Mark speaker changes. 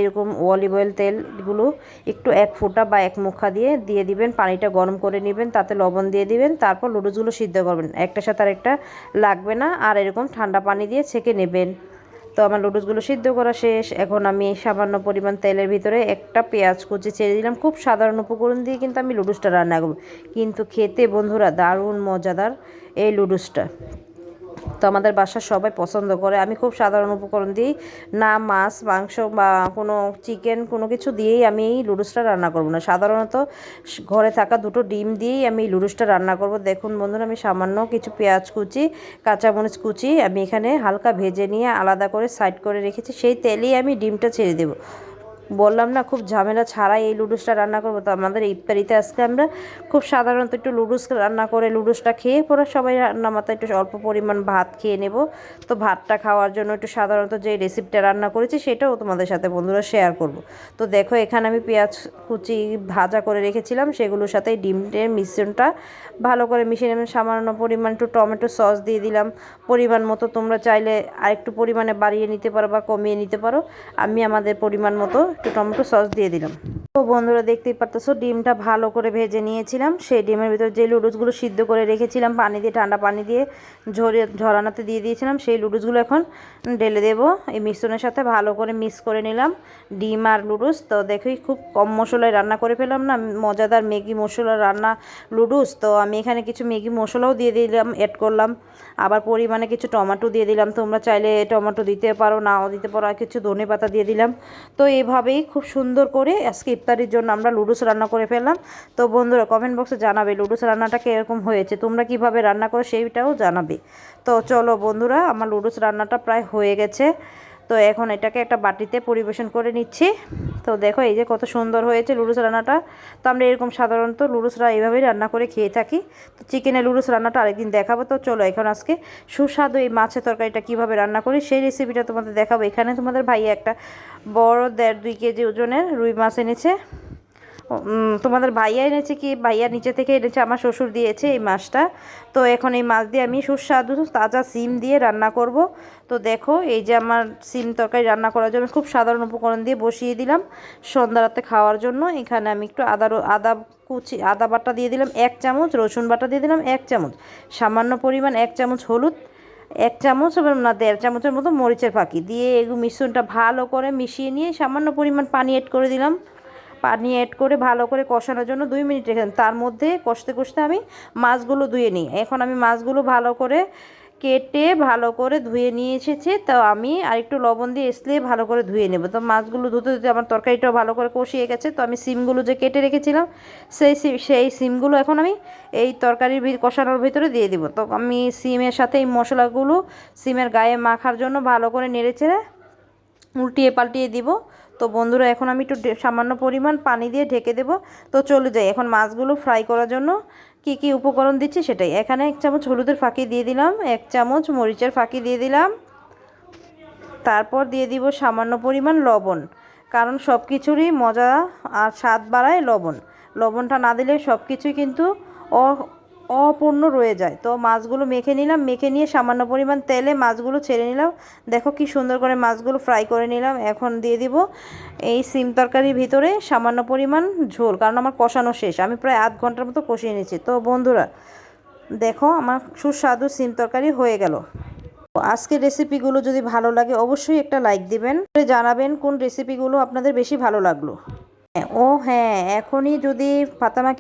Speaker 1: এরকম olive oil তেলগুলো একটু 1 ফোঁটা বা 1 মুখা দিয়ে দিবেন। পানিটা গরম করে নেবেন, তাতে লবণ দিয়ে দিবেন। তারপর লুডুসগুলো সিদ্ধ করবেন, একটার সাথে আরেকটা লাগবে না। আর এরকম ঠান্ডা পানি দিয়ে ছেঁকে নেবেন। তো আমার লুডুসগুলো সিদ্ধ করা শেষ। এখন আমি সামান্য পরিমাণ তেলের ভিতরে একটা পেঁয়াজ কুচি ছেড়ে দিলাম। খুব সাধারণ উপকরণ দিয়ে কিন্তু আমি লুডুসটা রান্না করব, কিন্তু খেতে বন্ধুরা দারুণ মজাদার এই লুডুসটা। তো আমাদের বাসার সবাই পছন্দ করে। আমি খুব সাধারণ উপকরণ দিই, না মাছ মাংস বা কোনো চিকেন কোনো কিছু দিয়েই আমি এই লুডুসটা রান্না করব না। সাধারণত ঘরে থাকা 2টো ডিম দিয়েই আমি এই লুডুসটা রান্না করব। দেখুন বন্ধুরা, আমি সামান্য কিছু পেঁয়াজ কুচি, কাঁচামরিচ কুচি আমি এখানে হালকা ভেজে নিয়ে আলাদা করে সাইড করে রেখেছি। সেই তেলেই আমি ডিমটা ছেড়ে দেবো। বললাম না খুব ঝামেলা ছাড়াই এই লুডুসটা রান্না করবো। তো আমাদের ইফতারিতে আজকে আমরা খুব সাধারণত একটু লুডুস রান্না করে লুডুসটা খেয়ে পরে সবাই রান্না মাথায় একটু অল্প পরিমাণ ভাত খেয়ে নেব। তো ভাতটা খাওয়ার জন্য একটু সাধারণত যে রেসিপিটা রান্না করেছি সেটাও তোমাদের সাথে বন্ধুরা শেয়ার করব। তো দেখো এখানে আমি পেঁয়াজ কুচি ভাজা করে রেখেছিলাম, সেগুলোর সাথে ডিমের মিশ্রণটা ভালো করে মিশিয়ে নেবেন। সামান্য পরিমাণ একটু টমেটো সস দিয়ে দিলাম, পরিমাণ মতো। তোমরা চাইলে আরেকটু পরিমাণে বাড়িয়ে নিতে পারো বা কমিয়ে নিতে পারো। আমি আমাদের পরিমাণ মতো একটু টমেটো সস দিয়ে দিলাম। তো বন্ধুরা দেখতেই পারতেছো ডিমটা ভালো করে ভেজে নিয়েছিলাম। সেই ডিমের ভিতর যে লুডুসগুলো সিদ্ধ করে রেখেছিলাম পানি দিয়ে, ঠান্ডা পানি দিয়ে ঝরানোতে দিয়ে দিয়েছিলাম, সেই লুডুসগুলো এখন ঢেলে দেবো। এই মিশ্রণের সাথে ভালো করে মিক্স করে নিলাম ডিম আর লুডুস। তো দেখি খুব কম মশলায় রান্না করে ফেলাম না, মজাদার ম্যাগি মশলা রান্না লুডুস। তো আমি এখানে কিছু ম্যাগি মশলাও দিয়ে দিলাম, অ্যাড করলাম। আবার পরিমাণে কিছু টমেটো দিয়ে দিলাম, তোমরা চাইলে টমেটো দিতে পারো নাও দিতে পারো। আর কিছু ধনেপাতা দিয়ে দিলাম। তো এইভাবেই খুব সুন্দর করে আজকে ইফতারির জন্য আমরা লুডুস রান্না করে ফেললাম। তো বন্ধুরা কমেন্ট বক্সে জানাবে লুডুস রান্নাটা কীরকম হয়েছে, তোমরা কিভাবে রান্না করো সেইটাও জানাবে। তো চলো বন্ধুরা, আমার লুডুস রান্নাটা প্রায় হয়ে গেছে। তো এখন এটাকে একটা বাটিতে পরিবেশন করে নিচ্ছি। তো দেখো এই যে কত সুন্দর হয়েছে লুডুস রান্নাটা। তো আমরা এরকম সাধারণত লুডুসরা এইভাবেই রান্না করে খেয়ে থাকি। তো চিকেনের লুডুস রান্নাটা আরেকদিন দেখাবো। তো চলো এখন আজকে সুস্বাদু এই মাছের তরকারিটা কীভাবে রান্না করি সেই রেসিপিটা তোমাদের দেখাবো। এখানে তোমাদের ভাইয়া একটা বড় 1.5-2 কেজি ওজনের রুই মাছ এনেছে। তোমাদের ভাইয়া এনেছে কি ভাইয়া নিচে থেকে এনেছে, আমার শ্বশুর দিয়েছে এই মাছটা। তো এখন এই মাছ দিয়ে আমি সুস্বাদু তাজা সিম দিয়ে রান্না করব। তো দেখো এই যে আমার সিম তরকারি রান্না করার জন্য খুব সাধারণ উপকরণ দিয়ে বসিয়ে দিলাম সন্ধ্যা রাতে খাওয়ার জন্য। এখানে আমি একটু আদা বাটা দিয়ে দিলাম 1 চামচ, রসুন বাটা দিয়ে দিলাম 1 চামচ, সামান্য পরিমাণ 1 চামচ হলুদ, 1 চামচ এবং না 1.5 চামচের মতো মরিচের ফাঁকি দিয়ে এগুলো মিশ্রণটা ভালো করে মিশিয়ে নিয়ে সামান্য পরিমাণ পানি অ্যাড করে দিলাম। পানি অ্যাড করে ভালো করে কষানোর জন্য 2 মিনিট রেখে তার মধ্যে কষতে কষতে আমি মাছগুলো ধুয়ে নিই। এখন আমি মাছগুলো ভালো করে কেটে ভালো করে ধুয়ে নিয়ে এসেছি। তো আমি আরেকটু লবণ দিয়ে এসলে ভালো করে ধুয়ে নেব। তো মাছগুলো ধুতে ধুতে আমার তরকারিটাও ভালো করে কষিয়ে গেছে। তো আমি সিমগুলো যে কেটে রেখেছিলাম সেই সিমগুলো এখন আমি এই তরকারির কষানোর ভিতরে দিয়ে দিব। তো আমি সিমের সাথে এই মশলাগুলো সিমের গায়ে মাখার জন্য ভালো করে নেড়েচেড়ে উল্টিয়ে পাল্টিয়ে দিব। তো বন্ধুরা এখন আমি একটু সামান্য পরিমাণ পানি দিয়ে ঢেকে দেব। তো চলে যাই এখন মাছগুলো ফ্রাই করার জন্য কি কি উপকরণ দিচ্ছি সেটাই। এখানে 1 চামচ হলুদের ফাঁকি দিয়ে দিলাম, 1 চামচ মরিচের ফাঁকি দিয়ে দিলাম। তারপর দিয়ে দিব সামান্য পরিমাণ লবণ, কারণ সব কিছুরই মজা আর স্বাদ বাড়ায় লবণ। লবণটা না দিলে সব কিছুই কিন্তু অপূর্ণ রয়ে যায়। তো মাছগুলো মেখে নিলাম, মেখে নিয়ে সামান্য পরিমাণ তেলে মাছগুলো ছেড়ে নিলাম। দেখো কি সুন্দর করে মাছগুলো ফ্রাই করে নিলাম। এখন দিয়ে দিব এই সিম তরকারির ভিতরে সামান্য পরিমাণ ঝোল, কারণ আমার কষানো শেষ, আমি প্রায় আধ ঘন্টার মতো কষিয়ে নিয়েছি। তো বন্ধুরা দেখো আমার সুস্বাদু সিম তরকারি হয়ে গেল। আজকের রেসিপিগুলো যদি ভালো লাগে অবশ্যই একটা লাইক দিবেন, জানাবেন কোন রেসিপিগুলো আপনাদের বেশি ভালো লাগলো। ও হ্যাঁ, এখনই যদি ফাতেমা